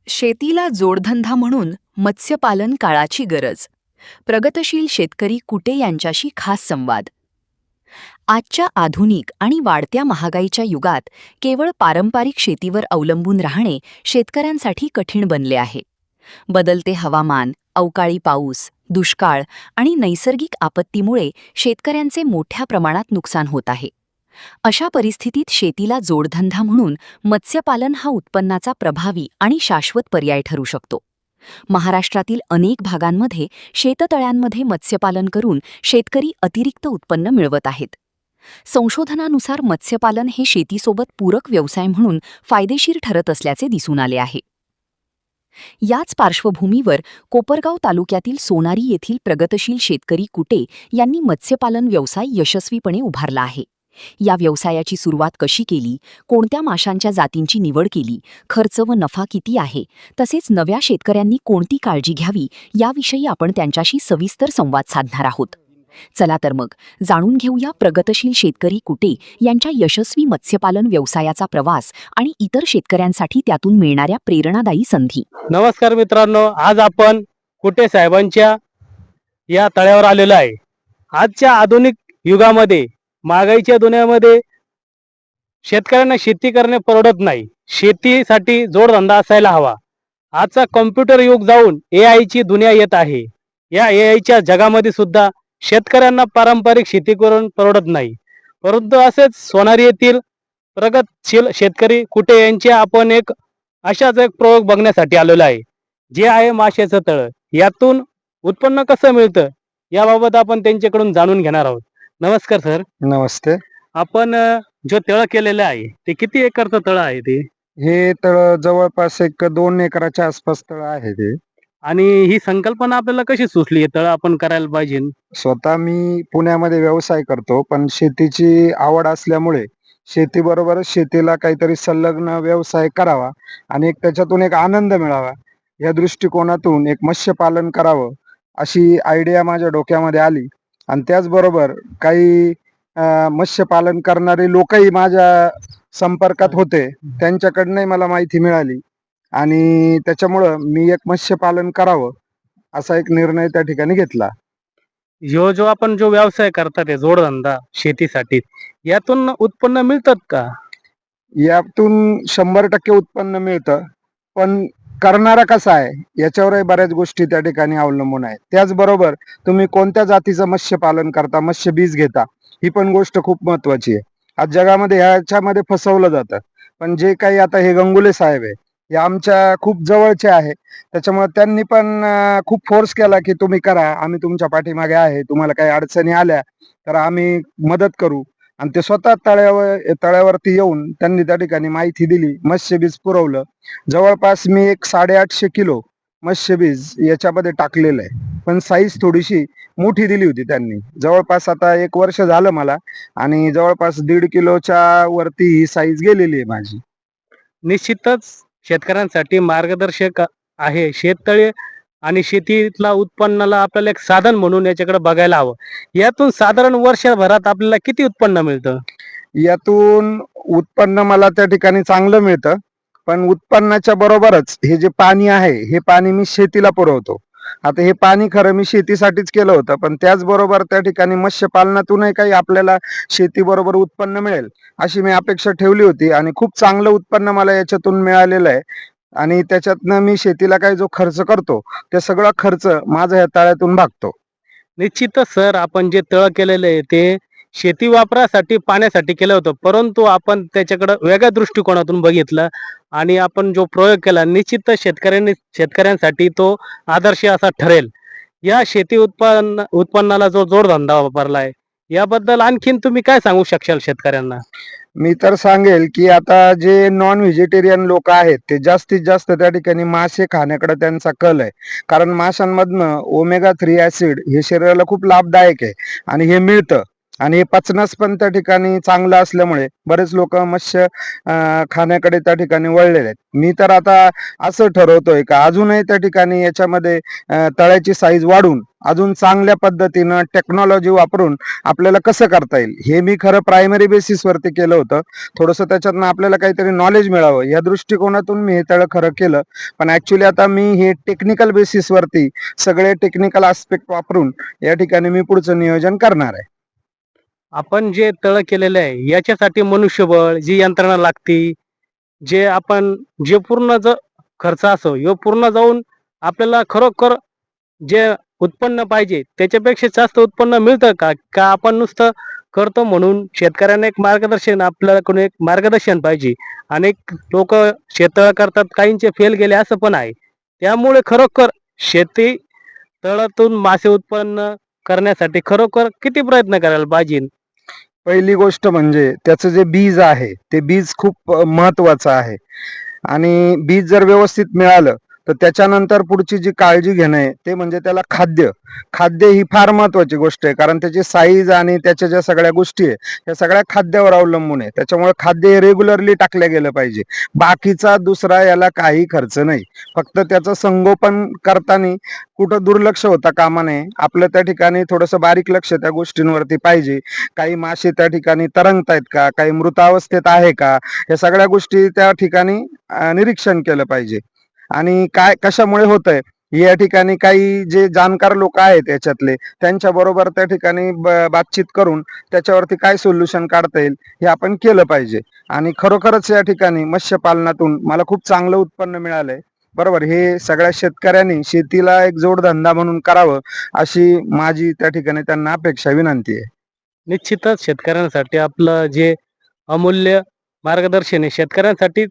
शेतीला जोडधंदा म्हणून मत्स्यपालन काळाची गरज. प्रगतशील शेतकरी कुटे यांच्याशी खास संवाद. आजच्या आधुनिक आणि वाढत्या महागाईच्या युगात केवळ पारंपरिक शेतीवर अवलंबून राहणे शेतकऱ्यांसाठी कठीण बनले आहे. बदलते हवामान, अवकाळी पाऊस, दुष्काळ आणि नैसर्गिक आपत्तीमुळे शेतकऱ्यांचे मोठ्या प्रमाणात नुकसान होत आहे. अशा परिस्थितीत शेतीला जोडधंदा म्हणून मत्स्यपालन हा उत्पन्नाचा प्रभावी आणि शाश्वत पर्याय ठरू शकतो. महाराष्ट्रातील अनेक भागांमध्ये शेततळ्यांमध्ये मत्स्यपालन करून शेतकरी अतिरिक्त उत्पन्न मिळवत आहेत. संशोधनानुसार मत्स्यपालन हे शेतीसोबत पूरक व्यवसाय म्हणून फायदेशीर ठरत असल्याचे दिसून आले आहे. याच पार्श्वभूमीवर कोपरगाव तालुक्यातील सोनारी येथील प्रगतशील शेतकरी कुटे यांनी मत्स्यपालन व्यवसाय यशस्वीपणे उभारला आहे. या व्यवसायाची सुरुवात कशी केली, कोणत्या माशांच्या जातींची निवड केली, खर्च व नफा किती आहे, तसेच नव्या शेतकऱ्यांनी कोणती काळजी घ्यावी याविषयी आपण त्यांच्याशी सविस्तर संवाद साधणार आहोत. चला तर मग जाणून घेऊया प्रगतशील शेतकरी कुटे यांच्या यशस्वी मत्स्यपालन व्यवसायाचा प्रवास आणि इतर शेतकऱ्यांसाठी त्यातून मिळणाऱ्या प्रेरणादायी संधी. नमस्कार मित्रांनो, आज आपण कुटे साहेबांच्या या तळ्यावर आलेलो आहे. आजच्या आधुनिक युगामध्ये, महागाईच्या दुनियामध्ये शेतकऱ्यांना शेती करणे परवडत नाही. शेतीसाठी जोडधंदा असायला हवा. आजचा कॉम्प्युटर युग जाऊन AI ची दुनिया येत आहे. या AI च्या जगामध्ये सुद्धा शेतकऱ्यांना पारंपरिक शेती करून परवडत नाही. परंतु असेच सोनारी येथील प्रगतशील शेतकरी कुटे यांचे आपण अशाच एक प्रयोग बघण्यासाठी आलेलो आहे, जे आहे माशाचं तळ. यातून उत्पन्न कसं मिळतं याबाबत आपण त्यांच्याकडून जाणून घेणार आहोत. नमस्कार सर. नमस्ते. आपण जो तळ केलेलं आहे ते किती एकरचं तळ आहे ते? हे तळ जवळपास 2 एकराच्या आसपास तळ आहे ते. आणि ही संकल्पना आपल्याला कशी सुचली, हे तळ आपण करायला पाहिजे? स्वतः मी पुण्यामध्ये व्यवसाय करतो, पण शेतीची आवड असल्यामुळे शेतीबरोबरच शेतीला काहीतरी संलग्न व्यवसाय करावा आणि त्याच्यातून एक आनंद मिळावा या दृष्टिकोनातून एक मत्स्यपालन करावं अशी आयडिया माझ्या डोक्यामध्ये आली. आणि त्याचबरोबर काही मत्स्यपालन करणारे लोकही माझ्या संपर्कात होते, त्यांच्याकडनंही मला माहिती मिळाली आणि त्याच्यामुळं मी एक मत्स्यपालन करावं असा एक निर्णय त्या ठिकाणी घेतला. जो आपण जो व्यवसाय करतात आहे जोडधंदा शेतीसाठी, यातून उत्पन्न मिळतात का? यातून 100% उत्पन्न मिळतं, पण करणारा कसा आहे याच्यावरही बऱ्याच गोष्टी त्या ठिकाणी अवलंबून आहे. त्याचबरोबर तुम्ही कोणत्या जातीचं मत्स्यपालन करता, मत्स्य बीज घेता, ही पण गोष्ट खूप महत्वाची आहे. आज जगामध्ये ह्याच्यामध्ये फसवलं जातं. पण जे काही आता हे गंगुले साहेब आहे, हे आमच्या खूप जवळचे आहे. त्याच्यामुळे त्यांनी पण खूप फोर्स केला की तुम्ही करा, आम्ही तुमच्या पाठीमागे आहे, तुम्हाला काही अडचणी आल्या तर आम्ही मदत करू. आणि ते स्वतः तळ्यावरती येऊन त्यांनी त्या ठिकाणी माहिती दिली, मत्स्यबीज पुरवलं. जवळपास मी 850 किलो मत्स्यबीज याच्यामध्ये टाकलेलं आहे, पण साईज थोडीशी मोठी दिली होती त्यांनी. जवळपास आता 1 वर्ष झालं मला आणि जवळपास 1.5 किलोच्या वरती ही साईज गेलेली आहे माझी. निश्चितच शेतकऱ्यांसाठी मार्गदर्शक आहे शेततळे आणि शेतीतला उत्पन्नाला आपल्याला एक साधन म्हणून याच्याकडे बघायला हवं. यातून साधारण वर्षभरात आपल्याला किती उत्पन्न मिळतं? यातून उत्पन्न मला त्या ठिकाणी चांगलं मिळतं, पण उत्पन्नाच्या बरोबरच हे जे पाणी आहे, हे पाणी मी शेतीला पुरवतो. आता हे पाणी खरं मी शेतीसाठीच केलं होतं, पण त्याचबरोबर त्या ठिकाणी मत्स्यपालनातूनही काही आपल्याला शेतीबरोबर उत्पन्न मिळेल अशी मी अपेक्षा ठेवली होती आणि खूप चांगलं उत्पन्न मला याच्यातून मिळालेलं आहे. आणि त्याच्यातनं मी शेतीला काही जो खर्च करतो, ते सगळा खर्च माझा या तळ्यातून भागतो. निश्चितच सर, आपण जे तळ केलेलं आहे ते शेती वापरासाठी, पाण्यासाठी केलं होतं, परंतु आपण त्याच्याकडे वेगळ्या दृष्टिकोनातून बघितलं आणि आपण जो प्रयोग केला, निश्चितच शेतकऱ्यांसाठी तो आदर्श असा ठरेल. या शेती उत्पन्नाला जो जोडधंदा वापरलाय, याबद्दल आणखीन तुम्ही काय सांगू शकाल शेतकऱ्यांना? मी तर सांगेल की आता जे नॉन व्हेजिटेरियन लोक आहेत, ते जास्तीत जास्त त्या ठिकाणी मासे खाण्याकडे त्यांचा कल आहे. कारण माशांमधनं ओमेगा 3 ऍसिड हे शरीराला खूप लाभदायक आहे आणि हे मिळतं. आणि हे पचनास पण त्या ठिकाणी चांगलं असल्यामुळे बरेच लोक मत्स्य खाण्याकडे त्या ठिकाणी वळलेले आहेत. मी तर आता असं ठरवतोय का अजूनही त्या ठिकाणी याच्यामध्ये तळ्याची साईज वाढून अजून चांगल्या पद्धतीनं टेक्नॉलॉजी वापरून आपल्याला कसं करता येईल हे मी खरं प्रायमरी बेसिसवरती केलं होतं. थोडंसं त्याच्यातनं आपल्याला काहीतरी नॉलेज मिळावं या दृष्टिकोनातून मी हे तळं खरं केलं. पण ऍक्च्युली आता मी हे टेक्निकल बेसिसवरती सगळे टेक्निकल आस्पेक्ट वापरून या ठिकाणी मी पुढचं नियोजन करणार आहे. आपण जे तळ केलेलं आहे याच्यासाठी मनुष्यबळ, जी यंत्रणा लागती, जे आपण जे पूर्ण खर्च असो ह्यो पूर्ण जाऊन आपल्याला खरोखर जे उत्पन्न पाहिजे त्याच्यापेक्षा जास्त उत्पन्न मिळतं का? का आपण नुसतं करतो म्हणून शेतकऱ्यांना एक मार्गदर्शन, आपल्याकडून एक मार्गदर्शन पाहिजे. अनेक लोक शेततळ करतात, काहींचे फेल गेले असं पण आहे. त्यामुळे खरोखर शेती तळातून मासे उत्पन्न करण्यासाठी खरोखर किती प्रयत्न करायला पाहिजे? पहिली गोष्ट म्हणजे त्याचं जे बीज आहे ते बीज खूप महत्वाचं आहे. आणि बीज जर व्यवस्थित मिळालं तर त्याच्यानंतर पुढची जी काळजी घेणं आहे ते म्हणजे त्याला खाद्य. खाद्य ही फार महत्वाची गोष्ट आहे, कारण त्याची साईज आणि त्याच्या ज्या सगळ्या गोष्टी आहे त्या सगळ्या खाद्यावर अवलंबून आहे. त्याच्यामुळे खाद्य हे रेग्युलरली टाकलं गेलं पाहिजे. बाकीचा दुसरा याला काही खर्च नाही. फक्त त्याचं संगोपन करताना कुठं दुर्लक्ष होता कामा नये. आपलं त्या ठिकाणी थोडंसं बारीक लक्ष त्या गोष्टींवरती पाहिजे. काही मासे त्या ठिकाणी तरंगतायत का, काही मृतावस्थेत आहे का, या सगळ्या गोष्टी त्या ठिकाणी निरीक्षण केलं पाहिजे. आणि काय कशामुळे होतंय या ठिकाणी काही जे जाणकार लोक आहेत याच्यातले त्यांच्या बरोबर त्या ठिकाणी बातचीत करून त्याच्यावरती काय सोल्युशन काढता येईल हे आपण केलं पाहिजे. आणि खरोखरच या ठिकाणी मत्स्यपालनातून मला खूप चांगलं उत्पन्न मिळालंय. बरोबर, हे सगळ्या शेतकऱ्यांनी शेतीला एक जोडधंदा म्हणून करावं अशी माझी त्या ठिकाणी त्यांना अपेक्षा, विनंती आहे. निश्चितच शेतकऱ्यांसाठी आपलं जे अमूल्य मार्गदर्शन आहे शेतकऱ्यांसाठी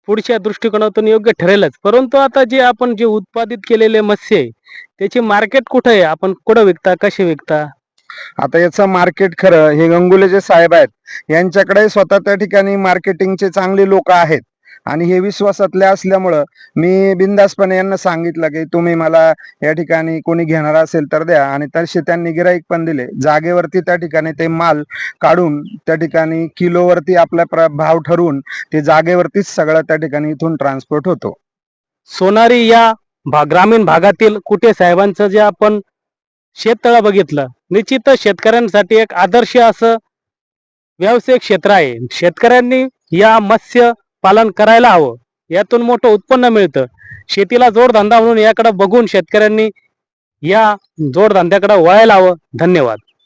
पुढच्या दृष्टिकोनातून योग्य ठरेलच. परंतु आता जे आपण जे उत्पादित केलेले मत्स्य आहे त्याची मार्केट कुठे आहे? आपण कुठं विकता, कसे विकता? आता याचं मार्केट खरं हे गंगुले जे साहेब आहेत यांच्याकडे स्वतः त्या ठिकाणी मार्केटिंगचे चांगले लोक आहेत. आणि हे विश्वासातले असल्यामुळं मी बिनधास्तपणे यांना सांगितलं की तुम्ही मला या ठिकाणी कोणी घेणार असेल तर द्या. आणि तसे त्यांनी गिराईक पण दिले. जागेवरती त्या ठिकाणी ते माल काढून त्या ठिकाणी किलोवरती आपला भाव ठरवून ते जागेवरतीच सगळं त्या ठिकाणी इथून ट्रान्सपोर्ट होतो. सोनारी या ग्रामीण भागातील कुटे साहेबांचं जे आपण शेततळं बघितलं, निश्चितच शेतकऱ्यांसाठी एक आदर्श असं व्यावसायिक क्षेत्र आहे. शेतकऱ्यांनी या मत्स्य पालन करायला हवं. यातून मोठं उत्पन्न मिळतं. शेतीला जोडधंदा म्हणून याकडे बघून शेतकऱ्यांनी या जोडधंद्याकडे वळायला हवं. धन्यवाद.